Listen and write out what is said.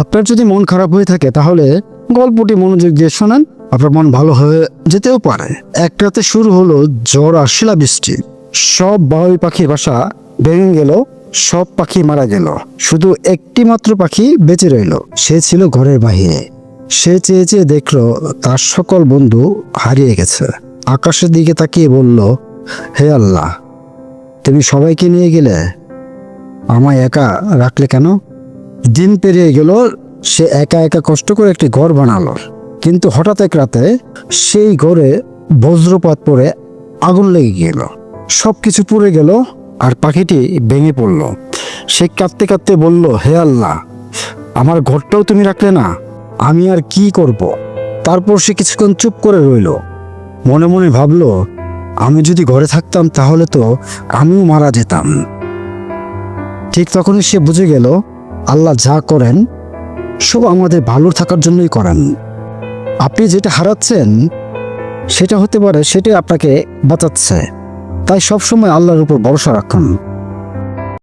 আপনার যদি মন খারাপ হয়ে থাকে তাহলে গল্পটি মনোযোগ দিয়ে শোনেন, আপনার মন ভালো হয়ে যেতেও পারে। এক রাতে শুরু হলো ঝড় আর শিলাবৃষ্টি। সব বাবুই পাখির বাসা ভেঙে গেল, সব পাখি মারা গেল, শুধু একটি মাত্র পাখি বেঁচে রইল। সে ছিল ঘরের বাহিরে। সে চেয়ে চেয়ে দেখলো তার সকল বন্ধু হারিয়ে গেছে। আকাশের দিকে তাকিয়ে বলল, হে আল্লাহ, তুমি সবাইকে নিয়ে গেলে, আমায় একা রাখলে কেন? দিন পেরিয়ে গেল, সে একা একা কষ্ট করে একটি ঘর বানালো। কিন্তু হঠাৎ এক রাতে সেই ঘরে বজ্রপাত পড়ে আগুন লেগে গেল, সবকিছু পুড়ে গেল আর পাখিটি ভেঙে পড়ল। সে কাঁদতে কাঁদতে বলল, হে আল্লাহ, আমার ঘরটাও তুমি রাখলে না, আমি আর কি করব? তারপর সে কিছুক্ষণ চুপ করে রইল, মনে মনে ভাবলো, আমি যদি ঘরে থাকতাম তাহলে তো আমিও মারা যেতাম। ঠিক তখনই সে বুঝে গেল, আল্লাহ যা করেন সব আমাদের ভালো থাকার জন্যই করেন। আপনি যেটা হারাচ্ছেন সেটা হতে পারে সেটাই আপনাকে বাঁচাচ্ছে। তাই সবসময় আল্লাহর উপর ভরসা রাখুন।